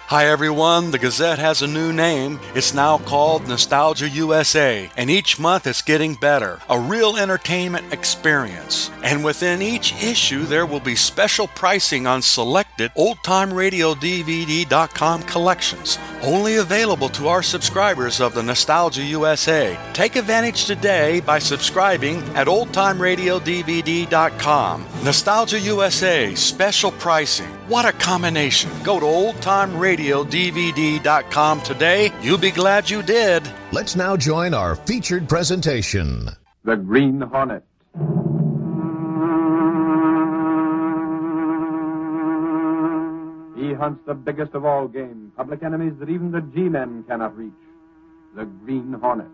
Hi everyone, the Gazette has a new name. It's now called Nostalgia USA, and each month it's getting better. A real entertainment experience. And within each issue there will be special pricing on selected oldtimeradiodvd.com collections, only available to our subscribers of the Nostalgia USA. Take advantage today by subscribing at oldtimeradiodvd.com. Nostalgia USA, special pricing. What a combination. Go to oldtimeradiodvd.com today. You'll be glad you did. Let's now join our featured presentation. The Green Hornet. He hunts the biggest of all game, public enemies that even the G-men cannot reach. The Green Hornet.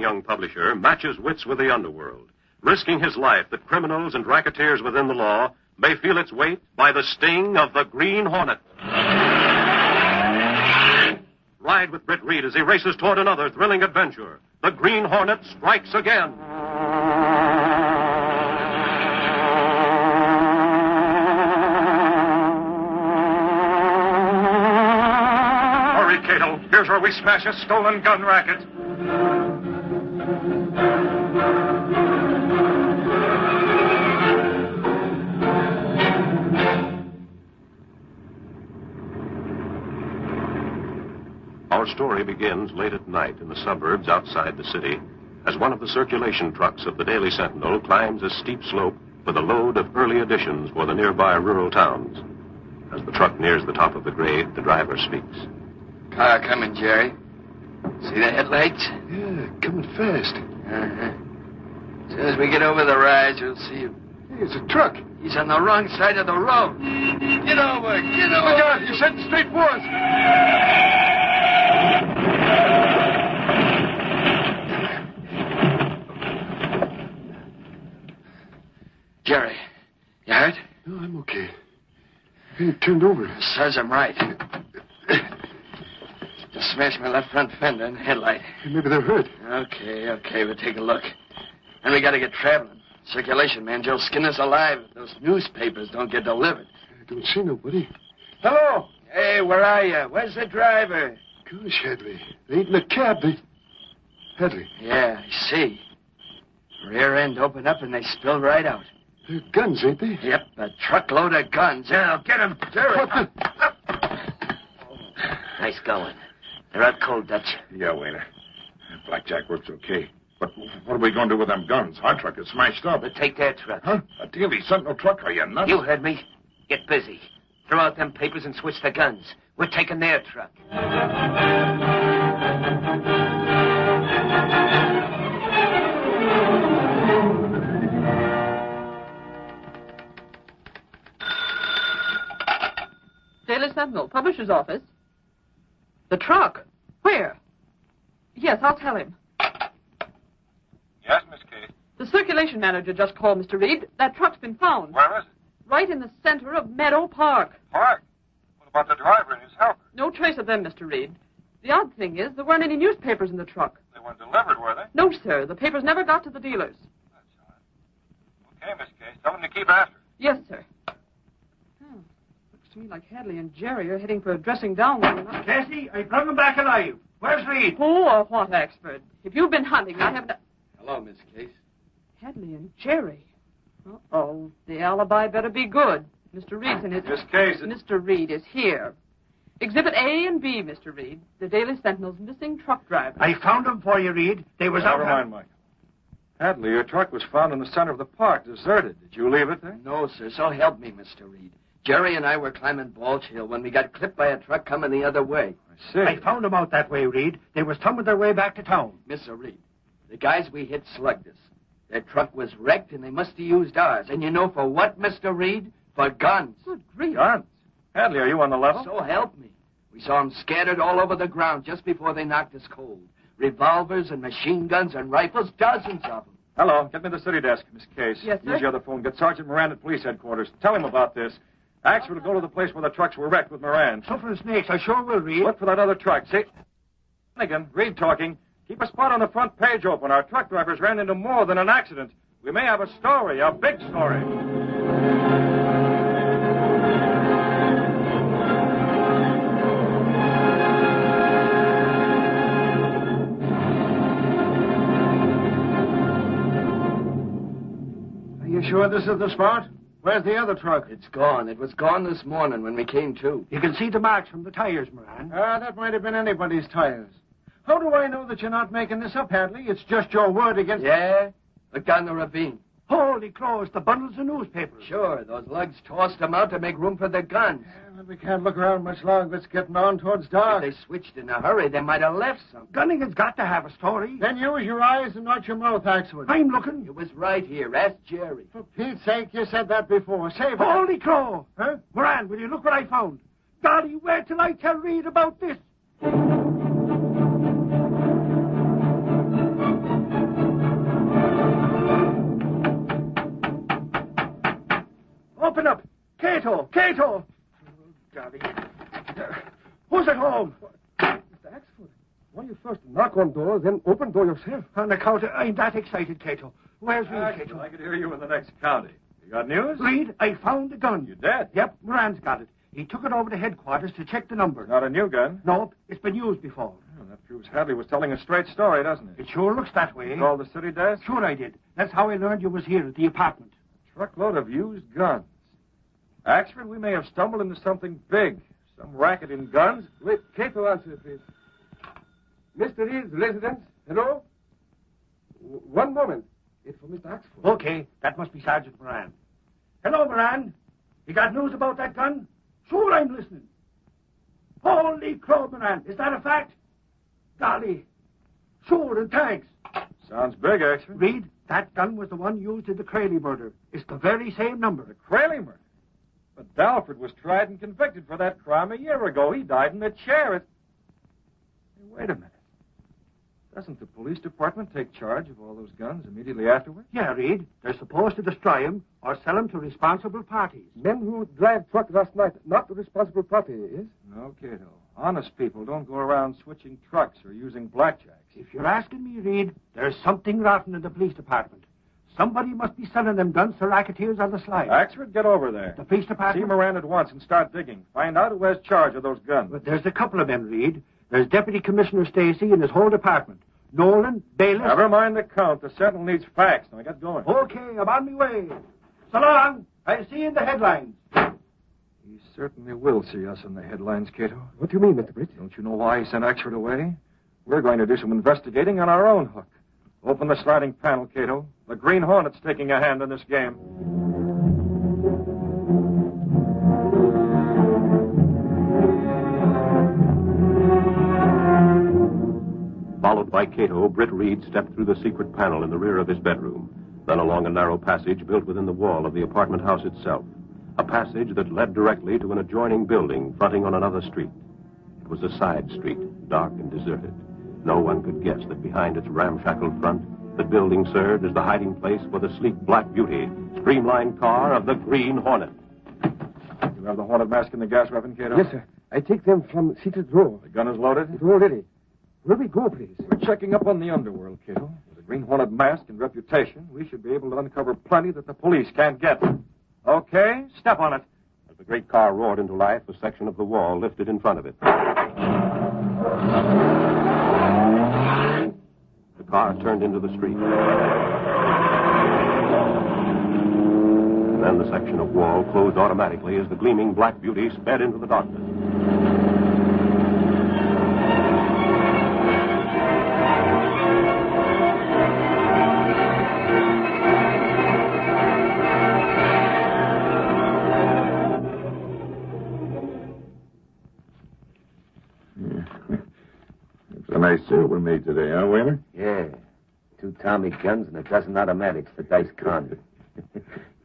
Young publisher matches wits with the underworld, risking his life that criminals and racketeers within the law may feel its weight by the sting of the Green Hornet. Ride with Britt Reed as he races toward another thrilling adventure. The Green Hornet strikes again. Hurry, Cato. Here's where we smash a stolen gun racket. Our story begins late at night in the suburbs outside the city as one of the circulation trucks of the Daily Sentinel climbs a steep slope with a load of early editions for the nearby rural towns. As the truck nears the top of the grade, the driver speaks. Car coming, Jerry. See the headlights? Yeah, coming fast. Uh-huh. As soon as we get over the rise, you'll see him. Hey, it's a truck. He's on the wrong side of the road. Get over! Get over! Oh, my God, he's heading straight for us. Jerry, you hurt? No, I'm okay. Hey, it turned over. Serves him right. Just smashed my left front fender and headlight. Hey, maybe they're hurt. Okay, we'll take a look. And we gotta get traveling. Circulation man Joe Skinner's alive if those newspapers don't get delivered. I don't see nobody. Hello? Hey, where are you? Where's the driver? Gosh, Hadley. They ain't in the cab. Hadley. Yeah, I see. Rear end opened up and they spilled right out. They're guns, ain't they? Yep, a truckload of guns. Yeah, get them. What the... Nice going. They're out cold, Dutch. Yeah, Wayner. Blackjack works okay. But what are we going to do with them guns? Our truck is smashed up. We'll take their truck. Huh? A Daily Sentinel truck? Are you nuts? You heard me. Get busy. Throw out them papers and switch the guns. We're taking their truck. Daily Sentinel, publisher's office. The truck? Where? Yes, I'll tell him. Yes, Miss Kay. The circulation manager just called, Mr. Reed. That truck's been found. Where is it? Right in the center of Meadow Park. Park. What about the driver and his helper? No trace of them, Mr. Reed. The odd thing is, there weren't any newspapers in the truck. They weren't delivered, were they? No, sir. The papers never got to the dealers. That's all right. Okay, Miss Kay. Tell them to keep after. Yes, sir. Looks to me like Hadley and Jerry are heading for a dressing down line. Cassie, I brought him back alive. Where's Reed? Who or what expert? If you've been hunting, I haven't... Hello, Miss Case. Hadley and Jerry. Uh-oh. The alibi better be good. Mr. Reed's in his... Miss Case... Mr. Reed is here. Exhibit A and B, Mr. Reed. The Daily Sentinel's missing truck driver. I found them for you, Reed. They was out... Never mind, Mike. Hadley, your truck was found in the center of the park, deserted. Did you leave it there? No, sir. So help me, Mr. Reed. Jerry and I were climbing Balch Hill when we got clipped by a truck coming the other way. I see. I found them out that way, Reed. They was tumbling their way back to town. Mr. Reed, the guys we hit slugged us. Their truck was wrecked, and they must have used ours. And you know for what, Mr. Reed? For guns. Good grief. Guns? Hadley, are you on the level? So help me. We saw them scattered all over the ground just before they knocked us cold. Revolvers and machine guns and rifles, dozens of them. Hello, get me the city desk, Miss Case. Yes, sir. Use the other phone. Get Sergeant Moran at police headquarters. Tell him about this. Ask her to go to the place where the trucks were wrecked with Moran. Suffering snakes, I sure will, Reed. Look for that other truck. See? Again, Reed talking. Keep a spot on the front page open. Our truck drivers ran into more than an accident. We may have a story, a big story. Are you sure this is the spot? Where's the other truck? It's gone. It was gone this morning when we came to. You can see the marks from the tires, Moran. That might have been anybody's tires. How do I know that you're not making this up, Hadley? It's just your word against... Yeah? Look down the ravine. Holy crows, the bundles of newspapers. Sure, those lugs tossed them out to make room for the guns. Yeah, but we can't look around much longer. It's getting on towards dark. If they switched in a hurry, they might have left some. Gunningan's got to have a story. Then use your eyes and not your mouth, Axwood. I'm looking. It was right here. Ask Jerry. For Pete's sake, you said that before. Save it. Holy crow. Huh? Moran, will you look what I found? Golly, wait till I tell Reed about this. Open up. Cato! Cato! Golly. Who's at home? Mr. Axwood, why you first knock on door, then open door yourself? On account of... I'm that excited, Cato. Where's Reed, Cato? I could hear you in the next county. You got news? Reed, I found the gun. You did? Yep, Moran's got it. He took it over to headquarters to check the number. Not a new gun. Nope, it's been used before. Well, that proves Hadley was telling a straight story, doesn't it? It sure looks that way. You called the city desk? Sure I did. That's how I learned you was here at the apartment. Truckload of used guns. Axford, we may have stumbled into something big. Some racket in guns. Wait, Cato, answer, please. Mr. Reed's residence? Hello? One moment. It's for Mr. Axford. Okay, that must be Sergeant Moran. Hello, Moran. You got news about that gun? Sure, I'm listening. Holy crow, Moran. Is that a fact? Golly. Sure, and thanks. Sounds big, Axford. Reed, that gun was the one used in the Crayley murder. It's the very same number. The Crayley murder. But Dalford was tried and convicted for that crime a year ago. He died in the chair. Hey, wait a minute. Doesn't the police department take charge of all those guns immediately afterward? Yeah, Reed. They're supposed to destroy them or sell them to responsible parties. Men who drive truck last night, not the responsible party, is? No, Cato. Honest people don't go around switching trucks or using blackjacks. If you're asking me, Reed, there's something rotten in the police department. Somebody must be selling them guns to racketeers on the slide. Axford, get over there. The police See department? Moran at once and start digging. Find out who has charge of those guns. But there's a couple of them, Reed. There's Deputy Commissioner Stacy and his whole department. Nolan, Bayless... Never mind the count. The Sentinel needs facts. Now, get going. Okay, I'm on my way. So long. I'll see you in the headlines. He certainly will see us in the headlines, Cato. What do you mean, Mr. Britt? Don't you know why he sent Axford away? We're going to do some investigating on our own hook. Open the sliding panel, Cato. The Green Hornet's taking a hand in this game. Followed by Cato, Britt Reed stepped through the secret panel in the rear of his bedroom, then along a narrow passage built within the wall of the apartment house itself, a passage that led directly to an adjoining building fronting on another street. It was a side street, dark and deserted. No one could guess that behind its ramshackle front, the building served as the hiding place for the sleek black beauty, streamlined car of the Green Hornet. You have the Hornet mask and the gas weapon, Cato? Yes, sir. I take them from seated drawer. The gun is loaded? It's all ready. Where we go, please? We're checking up on the underworld, Cato. With the Green Hornet mask and reputation, we should be able to uncover plenty that the police can't get. Okay, step on it. As the great car roared into life, a section of the wall lifted in front of it. The car turned into the street. Then the section of wall closed automatically as the gleaming black beauty sped into the darkness. It's a nice suit we made today, huh, Whaler? Yeah. 2 Tommy guns and a dozen automatics for Dice Con.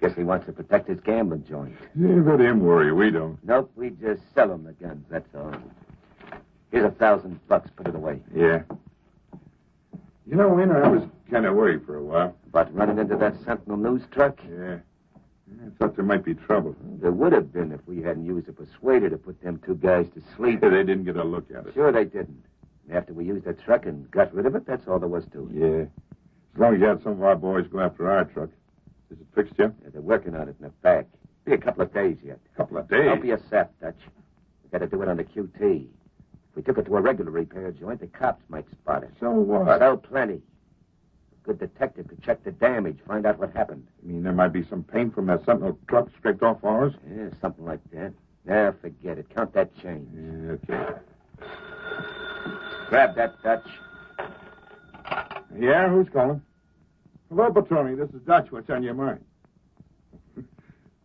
Guess he wants to protect his gambling joint. Yeah, let him worry. We don't. Nope, we just sell him the guns, that's all. Here's $1,000. Put it away. Yeah. You know, Wayner, I was kind of worried for a while. About running into that Sentinel news truck? Yeah. I thought there might be trouble. There would have been if we hadn't used a persuader to put them 2 guys to sleep. They didn't get a look at it. Sure they didn't. And after we used that truck and got rid of it, that's all there was to it. Yeah. As long as you had some of our boys go after our truck. Is it fixed yet? Yeah, they're working on it in the back. Be a couple of days yet. A couple of days? Don't be a sap, Dutch. We got to do it on the QT. If we took it to a regular repair joint, the cops might spot it. So what? So plenty. A good detective could check the damage, find out what happened. You mean there might be some paint from that Sentinel truck scraped off ours? Yeah, something like that. Nah, forget it. Count that change. Yeah, okay. Grab that, Dutch. Yeah, who's calling? Hello, Petroni. This is Dutch. What's on your mind?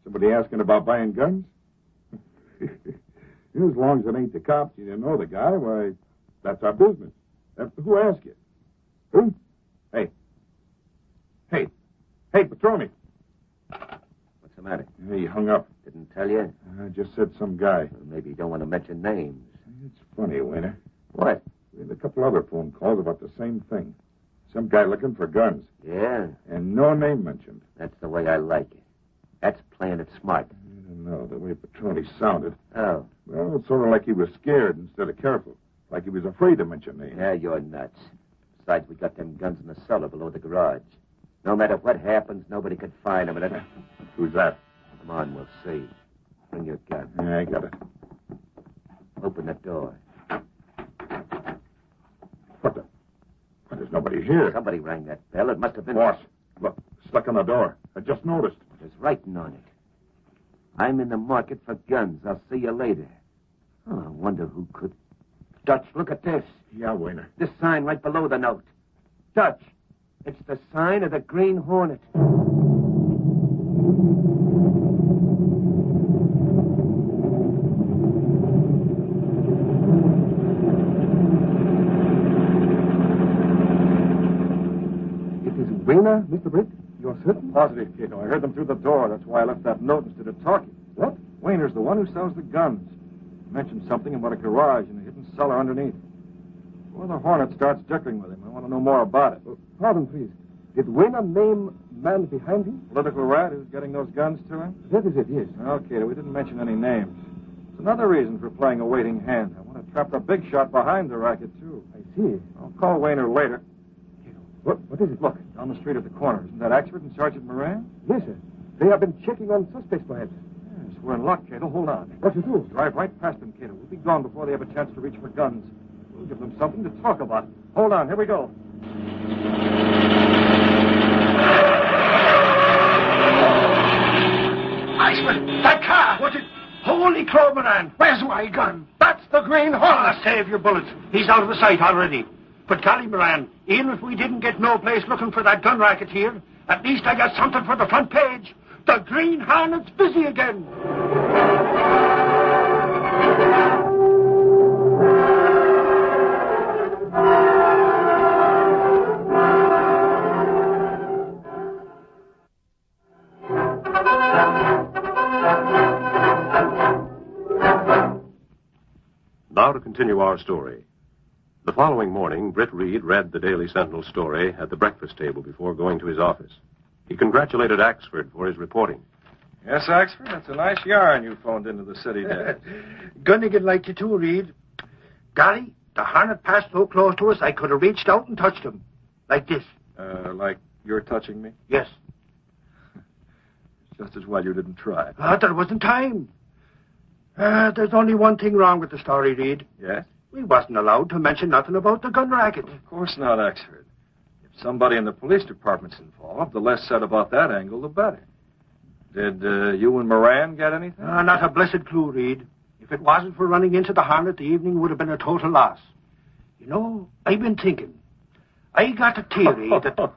Somebody asking about buying guns? As long as it ain't the cops, you didn't know the guy, why, that's our business. Who asked you? Who? Hey, Petroni. What's the matter? Hey, he hung up. Didn't tell you? I just said some guy. Well, maybe you don't want to mention names. It's funny, Wayner. What? We had a couple other phone calls about the same thing. Some guy looking for guns. Yeah? And no name mentioned. That's the way I like it. That's playing it smart. I don't know, the way Petroni sounded. Oh. Well, it's sort of like he was scared instead of careful. Like he was afraid to mention names. Yeah, you're nuts. Besides, we got them guns in the cellar below the garage. No matter what happens, nobody could find them. And Who's that? Come on, we'll see. Bring your gun. Yeah, I got it. Open the door. What the? Well, there's nobody here. Somebody rang that bell. It must have been... Boss, look, stuck on the door. I just noticed. There's writing on it. I'm in the market for guns. I'll see you later. Oh, I wonder who could... Dutch, look at this. Yeah, Wayner. This sign right below the note. Dutch, it's the sign of the Green Hornet. Wayner, Mr. Britt? You're certain? Positive, Cato. I heard them through the door. That's why I left that note instead of talking. What? Wayner's the one who sells the guns. He mentioned something about a garage and a hidden cellar underneath. Before the Hornet starts dickering with him, I want to know more about it. Pardon, please. Did Wayner name man behind him? Political rat who's getting those guns to him? That is it, yes. Okay, we didn't mention any names. It's another reason for playing a waiting hand. I want to trap the big shot behind the racket, too. I see. I'll call Wayner later. What is it? Look, down the street at the corner. Isn't that Axford and Sergeant Moran? Yes, sir. They have been checking on suspects, perhaps. Yes, we're in luck, Cato. Hold on. What you do? Drive right past them, Cato. We'll be gone before they have a chance to reach for guns. We'll give them something to talk about. Hold on. Here we go. Iceman, that car! What's it? Holy crow, Moran! Where's my gun? That's the Green Hornet! Save your bullets. He's out of the sight already. But, golly, Moran, even if we didn't get no place looking for that gun racket here, at least I got something for the front page. The Green Hornet's busy again. Now to continue our story. The following morning, Britt Reed read the Daily Sentinel story at the breakfast table before going to his office. He congratulated Axford for his reporting. Yes, Axford, that's a nice yarn you phoned into the city today. Gunnigan liked you too, Reed. Golly, the Hornet passed so close to us I could have reached out and touched him. Like this. Like you're touching me? Yes. It's just as well you didn't try. There wasn't time. There's only one thing wrong with the story, Reed. Yes? We wasn't allowed to mention nothing about the gun racket. Of course not, Axford. If somebody in the police department's involved, the less said about that angle, the better. Did you and Moran get anything? Not a blessed clue, Reed. If it wasn't for running into the Hornet, the evening would have been a total loss. You know, I've been thinking. I got a theory that...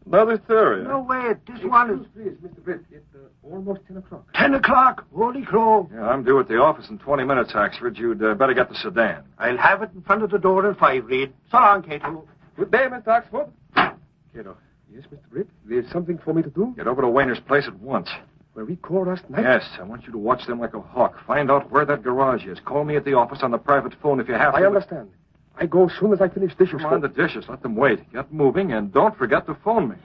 Another theory. No, wait. This one is... Please, Mr. Britt. It's almost 10 o'clock. 10 o'clock. Holy crow. Yeah, I'm due at the office in 20 minutes, Axford. You'd better get the sedan. I'll have it in front of the door in 5, Reed. So long, Cato. Good day, Mr. Oxford. Cato. Yes, Mr. Britt. There's something for me to do? Get over to Wayner's place at once. Where we called last night? Yes, I want you to watch them like a hawk. Find out where that garage is. Call me at the office on the private phone if you have to. I understand. I go as soon as I finish dishes. Come on, the dishes. Let them wait. Get moving, and don't forget to phone me.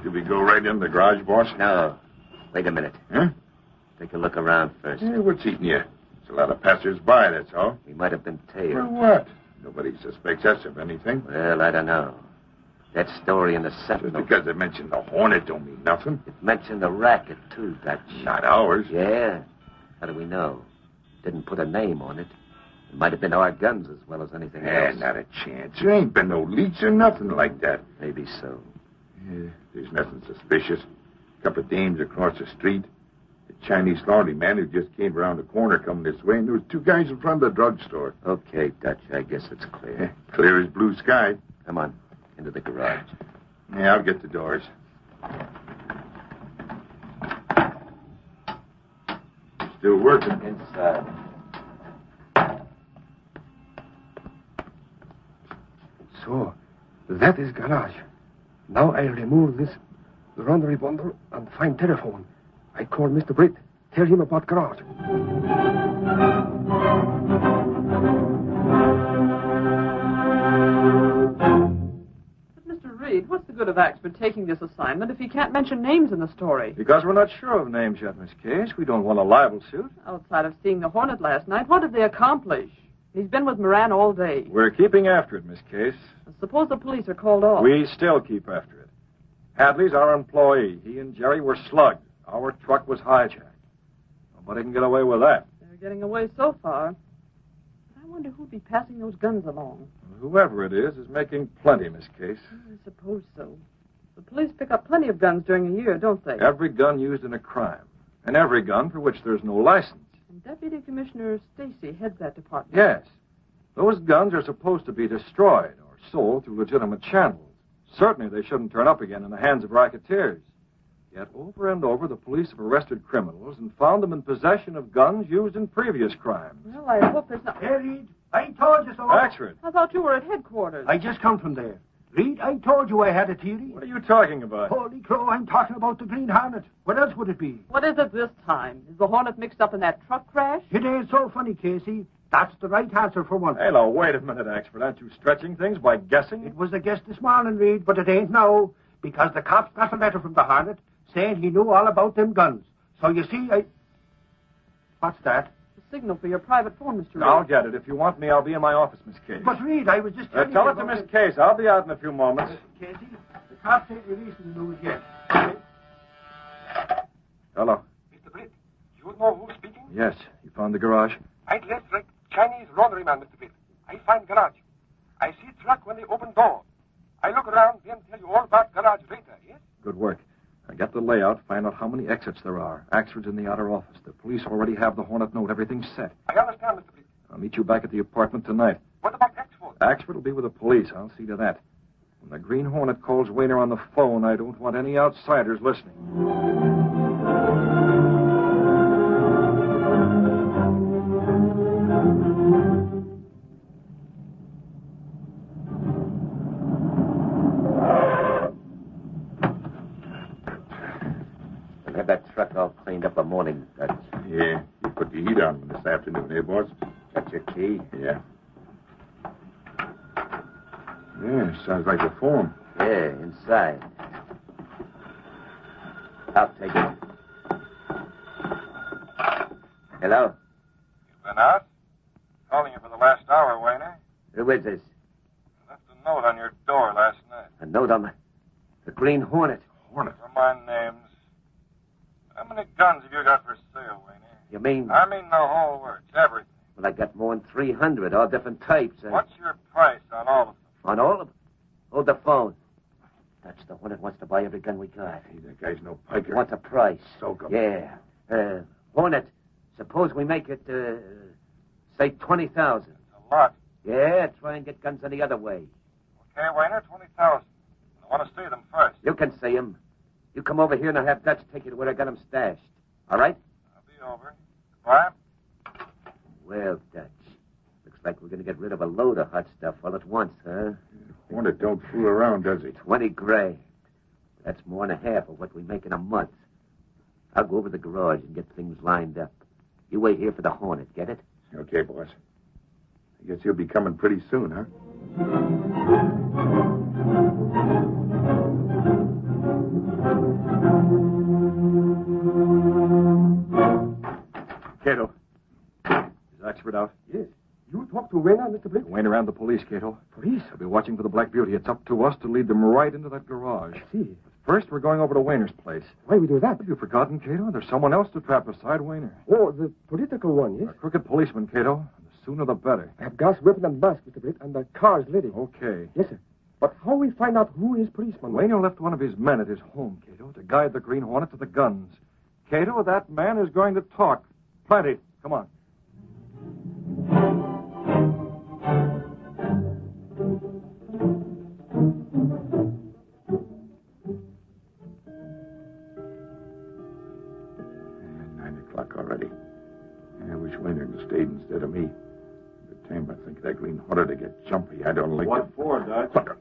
Did we go right in the garage, boss? No. Wait a minute. Huh? Take a look around first. Hey, what's eating you? There's a lot of passers-by, that's all. We might have been For tailed. what? Nobody suspects us of anything. Well, I don't know. That story in the Just Sentinel. because they mentioned the Hornet don't mean nothing. It mentioned the racket, too, Dutch. Not ours. Yeah. How do we know? Didn't put a name on it. It might have been our guns as well as anything Yeah, else. not a chance. There ain't been no leaks or nothing like that. Maybe so. Yeah, there's nothing suspicious. A couple of dames across the street. The Chinese laundry man who just came around the corner coming this way, and there was 2 guys in front of the drugstore. Okay, Dutch. I guess it's clear. Yeah, clear as blue sky. Come on. Into the garage. Yeah, I'll get the doors. Still working. Inside. So, that is garage. Now I'll remove this laundry bundle and find telephone. I call Mr. Britt. Tell him about garage. But, Mr. Reed, what's the good of Axford taking this assignment if he can't mention names in the story? Because we're not sure of names yet, Miss Case. We don't want a libel suit. Outside of seeing the Hornet last night, what did they accomplish? He's been with Moran all day. We're keeping after it, Miss Case. Suppose the police are called off. We still keep after it. Hadley's our employee. He and Jerry were slugged. Our truck was hijacked. Nobody can get away with that. They're getting away so far. I wonder who'd be passing those guns along. Whoever it is making plenty, Miss Case. I suppose so. The police pick up plenty of guns during a year, don't they? Every gun used in a crime. And every gun for which there's no license. And Deputy Commissioner Stacy heads that department. Yes. Those guns are supposed to be destroyed or sold through legitimate channels. Certainly they shouldn't turn up again in the hands of racketeers. Yet over and over, the police have arrested criminals and found them in possession of guns used in previous crimes. Well, I hope there's not... Hey, Reed, I told you so. Axford, I thought you were at headquarters. I just come from there. Reed, I told you I had a theory. what are you talking about? Holy crow, I'm talking about the Green Hornet. What else would it be? What is it this time? Is the Hornet mixed up in that truck crash? It ain't so funny, Casey. That's the right answer for once. Hey, now, wait a minute, Axford. Aren't you stretching things by guessing? It was a guess this morning, Reed, but it ain't now, because the cops got a letter from the Hornet saying he knew all about them guns. So you see, What's that? The signal for your private phone, Mr. Reed. I'll get it. If you want me, I'll be in my office, Miss Case. But Reed, I was just telling Tell you it to about Miss Case. I'll be out in a few moments. Casey, the cops ain't releasing the news yet. Hello. Mr. Britt, you know who's speaking? Yes. You found the garage? I dress like Chinese laundryman, Mr. Britt. I find garage. I see truck when they open door. I look around, then tell you all about garage later, yes? Good work. I got the layout, find out how many exits there are. Axford's in the outer office. The police already have the Hornet note. Everything's set. I understand, Mr. Britt. I'll meet you back at the apartment tonight. What about Axford? Axford will be with the police. I'll see to that. When the Green Hornet calls Wayner on the phone, I don't want any outsiders listening. We'll have that truck all cleaned up the morning, Dutch. Yeah, you put the heat on this afternoon, eh, boss? Got your key? Yeah. Yeah, sounds like a form. Yeah, inside. I'll take it. Hello? You've been out? Calling you for the last hour, Wayner. Who is this? I left a note on your door last night. A note on the Green Hornet. Hornet. For my names. How many guns have you got for sale, Wayne? You mean... I mean the whole works, everything. Well, I got more than 300, all different types. What's your price on all of them? On all of them? Hold the phone. That's the one that wants to buy every gun we got. Hey, that guy's no piker. What's a price? Soak him. Yeah. Hornet, suppose we make it, say 20,000. A lot. Yeah, try and get guns any other way. Okay, Wayner, 20,000. I want to see them first. You can see them. You come over here and I'll have Dutch take you to where I got them stashed. All right? I'll be over. Goodbye. Well, Dutch, looks like we're going to get rid of a load of hot stuff all at once, huh? Hornet don't fool around, does he? 20 grand. That's more than half of what we make in a month. I'll go over to the garage and get things lined up. You wait here for the Hornet, get it? Okay, boss. I guess he'll be coming pretty soon, huh? Cato. Is Oxford out? Yes. You talk to Wayne, Mr. Blake? Wayne around the police, Cato. Police? They'll be watching for the Black Beauty. It's up to us to lead them right into that garage. I see. First, we're going over to Wayner's place. Why we do that? Have you forgotten, Cato? There's someone else to trap beside Wayner. Oh, the political one, yes? A crooked policeman, Cato. The sooner the better. I have gas, weapon, and mask, Mr. Blake, and the car's ready. Okay. Yes, sir. But how we find out who is policeman? Wayner left one of his men at his home, Cato, to guide the Green Hornet to the guns. Cato, that man is going to talk. Plenty. Come on. Already. I wish Wayner had stayed instead of me. Every time I think of that Green Hornet, I get jumpy. I don't like What it. for, Dutch? Look,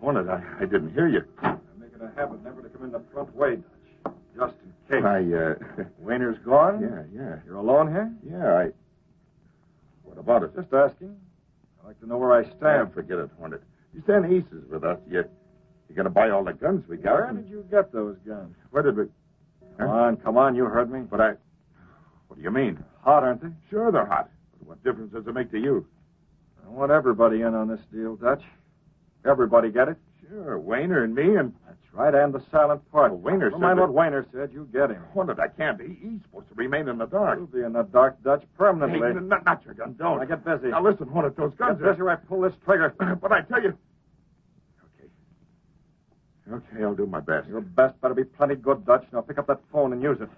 Hornet, I didn't hear you. I'm making a habit never to come in the front way, Dutch. Just in case. Wayner's gone? Yeah. You're alone here? Yeah, What about it? Just asking. I'd like to know where I stand. Forget it, Hornet. You stand aces with us. You're going to buy all the guns we got. Where did you get those guns? Where did we... Come on, you heard me. But What do you mean? Hot, aren't they? Sure they're hot. But what difference does it make to you? I want everybody in on this deal, Dutch. Everybody get it? Sure, Wayner and me and... That's right, and the silent party. Well, Wayner Never said mind that- what Wayner said, you get him. Hornet, I can't. He's supposed to remain in the dark. You'll be in the dark, Dutch, permanently. Hey, not your gun, don't. Now get busy. Now listen, Hornet, those guns Get busy or I pull this trigger. But I tell you... Okay, I'll do my best. Your best better be plenty good, Dutch. Now pick up that phone and use it.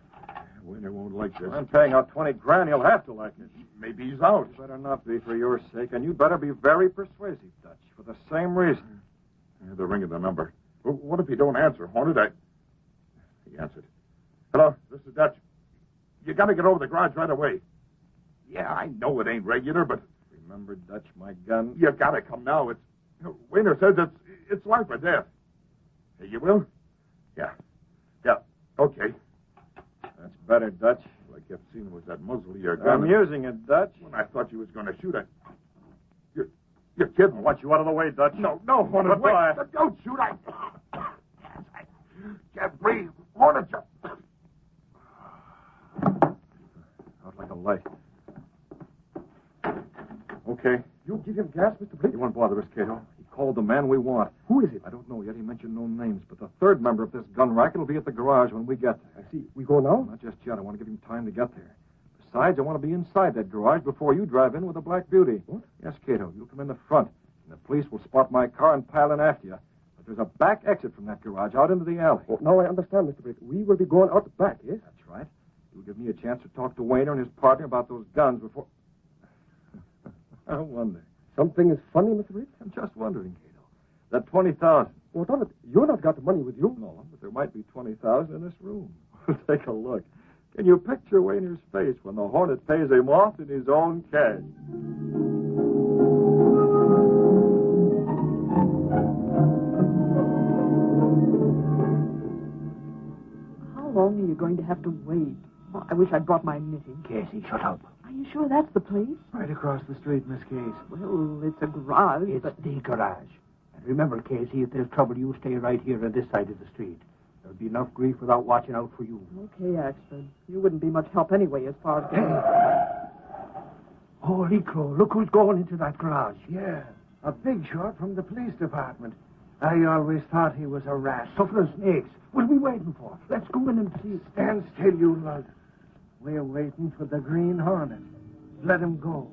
Wayner won't like this. I'm paying out 20 grand. He'll have to like it. Maybe he's out. You better not be for your sake, and you better be very persuasive, Dutch, for the same reason. Yeah, they're ringing the number. Well, what if he don't answer, Hornet? He answered. Hello, this is Dutch. You got to get over the garage right away. Yeah, I know it ain't regular, but... Remember, Dutch, my gun? You got to come now. Wayner says it's life or death. Hey, you will? Yeah. Okay. That's better, Dutch. All I kept seeing was that muzzle of your gun. I'm using it, Dutch. When I thought you was going to shoot it. You're kidding. I'll watch you out of the way, Dutch. No, Hornet, wait. Goodbye. Don't shoot. I can't breathe. Hornet, Out like a light. Okay. You give him gas, Mr. Blake? He won't bother us, Cato. He called the man we want. Who is it? I don't know yet. He mentioned no names, but the third member of this gun racket will be at the garage when we get there. I see. We go now? Not just yet. I want to give him time to get there. Besides, I want to be inside that garage before you drive in with the Black Beauty. What? Yes, Cato. You'll come in the front, and the police will spot my car and pile in after you. But there's a back exit from that garage out into the alley. Oh, now I understand, Mr. Blake. We will be going out the back, yes? That's right. You'll give me a chance to talk to Wayner and his partner about those guns before... I wonder. Something is funny, Mr. Blake? I'm just wondering, Cato. That 20,000. Well, Donald, you not got the money with you. No, but there might be 20,000 in this room. Take a look. Can you picture Wayner's face when the Hornet pays him off in his own cash? How long are you going to have to wait? Oh, I wish I'd brought my knitting. Casey, shut up. Are you sure that's the place? Right across the street, Miss Case. Well, it's a garage, It's but... the garage. And remember, Casey, if there's trouble, you stay right here on this side of the street. There'll be enough grief without watching out for you. Okay, Axford. You wouldn't be much help anyway as far as... Holy crow, look who's going into that garage. Yeah, a big shot from the police department. I always thought he was a rat. Suffering snakes. What are we waiting for? Let's go in and see. Stand still, you lug. We're waiting for the Green Hornet. Let him go.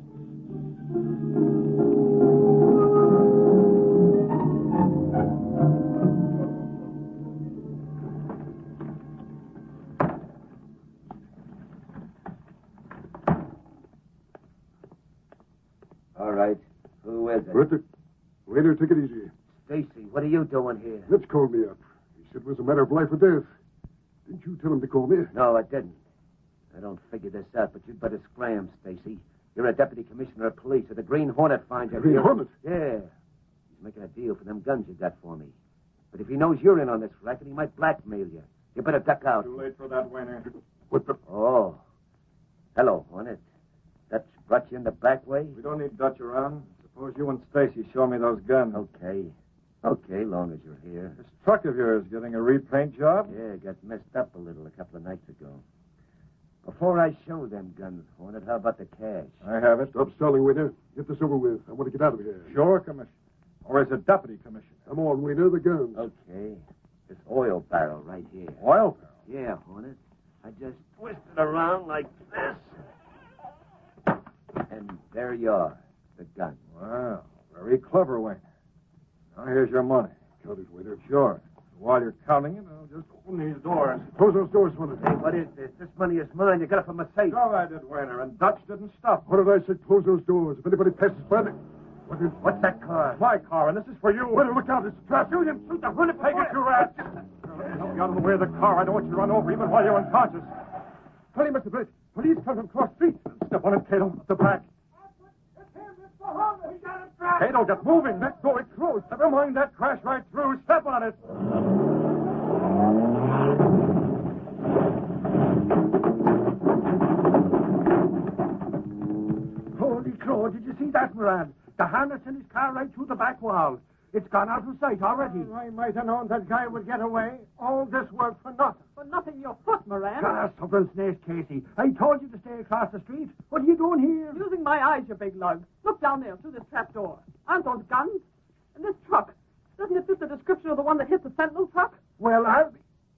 All right. Who is it? Waiter, take it easy. Stacy, what are you doing here? Let's call me up. He said it was a matter of life or death. Didn't you tell him to call me? No, I didn't. I don't figure this out, but you'd better scram, Stacy. You're a deputy commissioner of police, and the Green Hornet finds you. Green Hornet? Yeah. He's making a deal for them guns you got for me. But if he knows you're in on this racket, he might blackmail you. You better duck out. Too late for that, Wayner. What the... Oh. Hello, Hornet. Dutch brought you in the back way? We don't need Dutch around. Suppose you and Stacy show me those guns. Okay. Okay, long as you're here. This truck of yours getting a repaint job? Yeah, got messed up a little a couple of nights ago. Before I show them guns, Hornet, how about the cash? I have it. Stop stalling, waiter. Get this over with. I want to get out of here. Sure, Commissioner. Or is it Deputy Commissioner? Come on, waiter, the guns. Okay. This oil barrel right here. Oil barrel? Yeah, Hornet. I just twist it around like this. And there you are, the gun. Wow, very clever, Wayne. Now here's your money. Count it, waiter. Sure. While you're counting it, I'll just open these doors. Close those doors, Hornet. Hey, what is this? This money is mine. You got it from a safe. Sure I did, Wayner, and Dutch didn't stop. What did I say? Close those doors. If anybody passes by, What's that car? My car, and this is for you. Waiter, look out. It's a trap. Shoot him. Shoot the Hornet. Take it, you rat. Help me out of the way of the car. I don't want you to run over even while you're unconscious. Hurry, Mr. Britt. Police come from cross street. Step on it, Cato. At the back. Cato, get moving. Let go. It's closed. Never mind that crash right through. Step on it. Holy crow, did you see that, Moran? The harness in his car right through the back wall. It's gone out of sight already. I might have known that guy would get away. All this work for nothing. For nothing your foot, Moran. Ah, suffering snakes, Casey. I told you to stay across the street. What are you doing here? Using my eyes, you big lug. Look down there through this trap door. Aren't those guns? And this truck, doesn't it fit the description of the one that hit the Sentinel truck? Well,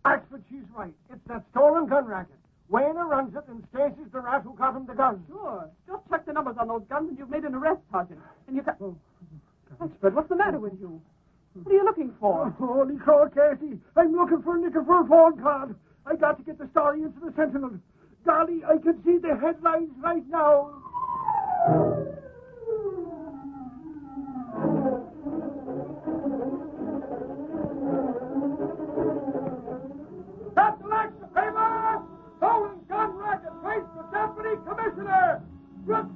Axford, she's right. It's that stolen gun racket. Wayner runs it, and Stacy's the rat who got him the guns. Sure. Just check the numbers on those guns, and you've made an arrest, Sergeant. And you can... Ashford, what's the matter with you? What are you looking for? Oh, holy crow, Casey. I'm looking for a nickel for a phone card. I got to get the story into the Sentinel. Golly, I can see the headlines right now. That's the paper! Stolen gun racket traced to Deputy Commissioner! Good